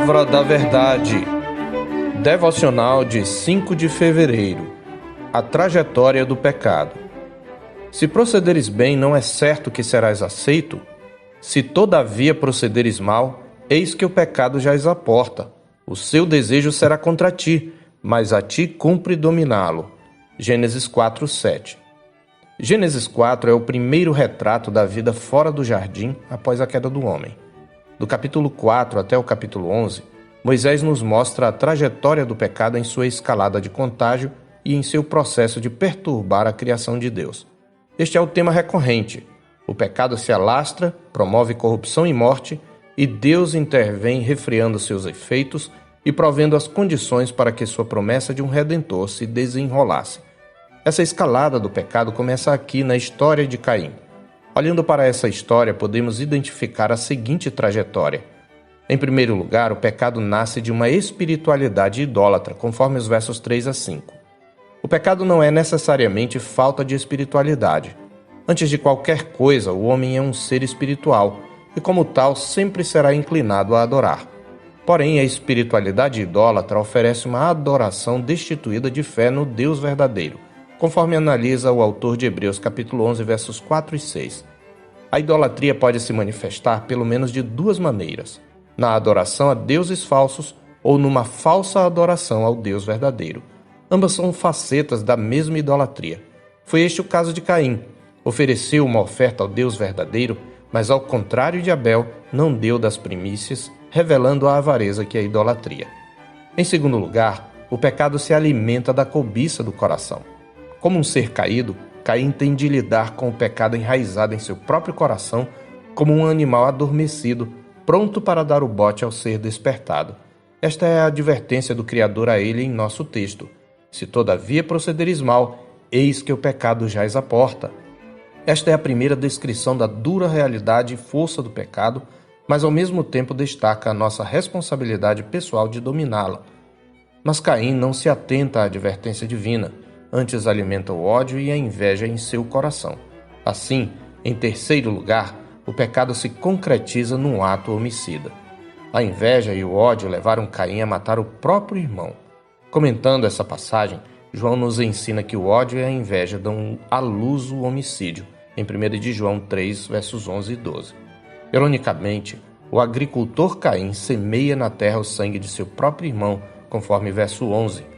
Palavra da Verdade. Devocional de 5 de fevereiro. A trajetória do pecado. Se procederes bem, não é certo que serás aceito? Se todavia procederes mal, eis que o pecado jaz à porta. O seu desejo será contra ti, mas a ti cumpre dominá-lo. Gênesis 4:7. Gênesis 4 é o primeiro retrato da vida fora do jardim após a queda do homem. Do capítulo 4 até o capítulo 11, Moisés nos mostra a trajetória do pecado em sua escalada de contágio e em seu processo de perturbar a criação de Deus. Este é o tema recorrente. O pecado se alastra, promove corrupção e morte, e Deus intervém refreando seus efeitos e provendo as condições para que sua promessa de um Redentor se desenrolasse. Essa escalada do pecado começa aqui na história de Caim. Olhando para essa história, podemos identificar a seguinte trajetória. Em primeiro lugar, o pecado nasce de uma espiritualidade idólatra, conforme os versos 3 a 5. O pecado não é necessariamente falta de espiritualidade. Antes de qualquer coisa, o homem é um ser espiritual e, como tal, sempre será inclinado a adorar. Porém, a espiritualidade idólatra oferece uma adoração destituída de fé no Deus verdadeiro, conforme analisa o autor de Hebreus capítulo 11, versos 4 e 6. A idolatria pode se manifestar pelo menos de duas maneiras: na adoração a deuses falsos ou numa falsa adoração ao Deus verdadeiro. Ambas são facetas da mesma idolatria. Foi este o caso de Caim. Ofereceu uma oferta ao Deus verdadeiro, mas ao contrário de Abel, não deu das primícias, revelando a avareza que é a idolatria. Em segundo lugar, o pecado se alimenta da cobiça do coração. Como um ser caído, Caim tem de lidar com o pecado enraizado em seu próprio coração, como um animal adormecido, pronto para dar o bote ao ser despertado. Esta é a advertência do Criador a ele em nosso texto. Se todavia procederes mal, eis que o pecado jaz à porta. Esta é a primeira descrição da dura realidade e força do pecado, mas ao mesmo tempo destaca a nossa responsabilidade pessoal de dominá-la. Mas Caim não se atenta à advertência divina, antes alimenta o ódio e a inveja em seu coração. Assim, em terceiro lugar, o pecado se concretiza num ato homicida. A inveja e o ódio levaram Caim a matar o próprio irmão. Comentando essa passagem, João nos ensina que o ódio e a inveja dão à luz o homicídio, em 1 de João 3, versos 11 e 12. Ironicamente, o agricultor Caim semeia na terra o sangue de seu próprio irmão, conforme verso 11.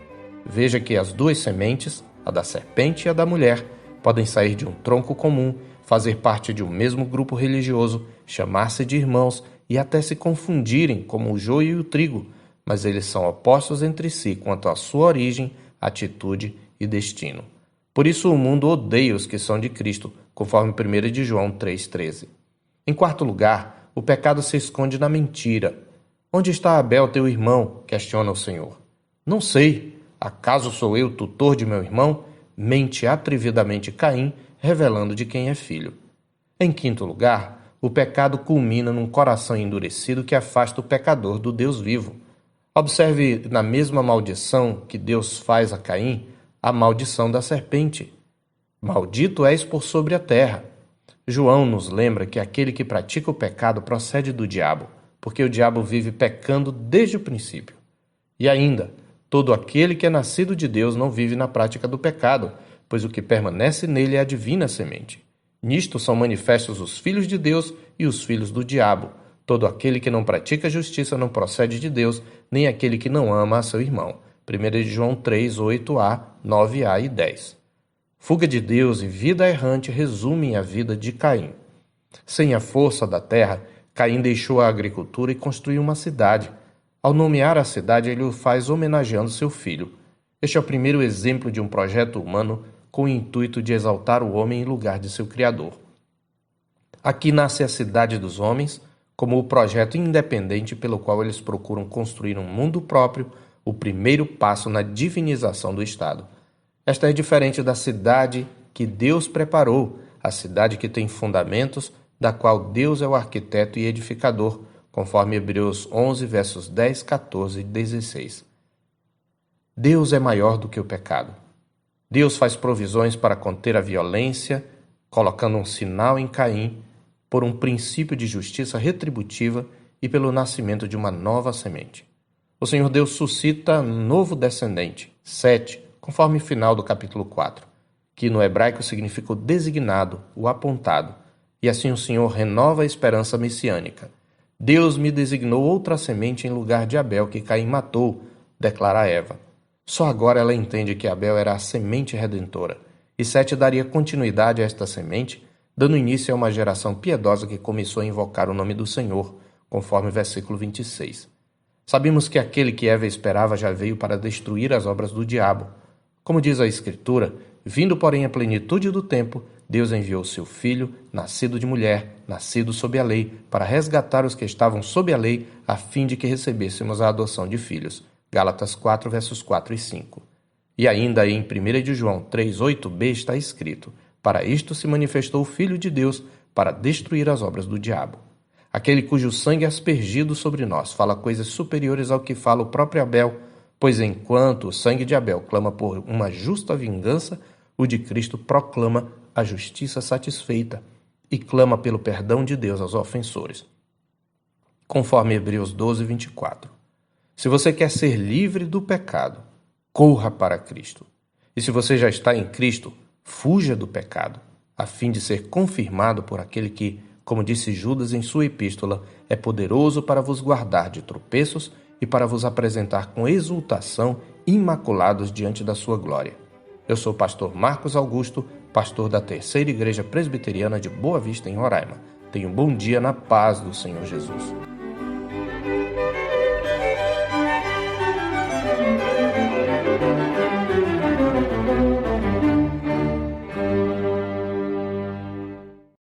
Veja que as duas sementes, a da serpente e a da mulher, podem sair de um tronco comum, fazer parte de um mesmo grupo religioso, chamar-se de irmãos e até se confundirem como o joio e o trigo, mas eles são opostos entre si quanto à sua origem, atitude e destino. Por isso o mundo odeia os que são de Cristo, conforme 1 de João 3,13. Em quarto lugar, o pecado se esconde na mentira. Onde está Abel, teu irmão? Questiona o Senhor. Não sei. Acaso sou eu tutor de meu irmão? Mente atrevidamente Caim, revelando de quem é filho. Em quinto lugar, o pecado culmina num coração endurecido que afasta o pecador do Deus vivo. Observe na mesma maldição que Deus faz a Caim, a maldição da serpente. Maldito és por sobre a terra. João nos lembra que aquele que pratica o pecado procede do diabo, porque o diabo vive pecando desde o princípio. E ainda, todo aquele que é nascido de Deus não vive na prática do pecado, pois o que permanece nele é a divina semente. Nisto são manifestos os filhos de Deus e os filhos do diabo. Todo aquele que não pratica a justiça não procede de Deus, nem aquele que não ama a seu irmão. 1 João 3, 8a, 9a e 10. Fuga de Deus e vida errante resumem a vida de Caim. Sem a força da terra, Caim deixou a agricultura e construiu uma cidade. Ao nomear a cidade, ele o faz homenageando seu filho. Este é o primeiro exemplo de um projeto humano com o intuito de exaltar o homem em lugar de seu Criador. Aqui nasce a cidade dos homens, como o projeto independente pelo qual eles procuram construir um mundo próprio, o primeiro passo na divinização do Estado. Esta é diferente da cidade que Deus preparou, a cidade que tem fundamentos, da qual Deus é o arquiteto e edificador, conforme Hebreus 11, versos 10, 14 e 16. Deus é maior do que o pecado. Deus faz provisões para conter a violência, colocando um sinal em Caim, por um princípio de justiça retributiva e pelo nascimento de uma nova semente. O Senhor Deus suscita novo descendente, Sete, conforme o final do capítulo 4, que no hebraico significa o designado, o apontado, e assim o Senhor renova a esperança messiânica. Deus me designou outra semente em lugar de Abel, que Caim matou, declara Eva. Só agora ela entende que Abel era a semente redentora, e Sete daria continuidade a esta semente, dando início a uma geração piedosa que começou a invocar o nome do Senhor, conforme o versículo 26. Sabemos que aquele que Eva esperava já veio para destruir as obras do diabo. Como diz a Escritura, vindo porém a plenitude do tempo, Deus enviou seu Filho, nascido de mulher, nascido sob a lei, para resgatar os que estavam sob a lei, a fim de que recebêssemos a adoção de filhos. Gálatas 4, versos 4 e 5. E ainda em 1 de João 3,8b está escrito: para isto se manifestou o Filho de Deus, para destruir as obras do diabo. Aquele cujo sangue é aspergido sobre nós fala coisas superiores ao que fala o próprio Abel, pois enquanto o sangue de Abel clama por uma justa vingança, o de Cristo proclama a justiça satisfeita e clama pelo perdão de Deus aos ofensores. Conforme Hebreus 12, 24. Se você quer ser livre do pecado, corra para Cristo. E se você já está em Cristo, fuja do pecado, a fim de ser confirmado por aquele que, como disse Judas em sua epístola, é poderoso para vos guardar de tropeços e para vos apresentar com exultação imaculados diante da sua glória. Eu sou o pastor Marcos Augusto, pastor da Terceira Igreja Presbiteriana de Boa Vista, em Roraima. Tenha um bom dia na paz do Senhor Jesus.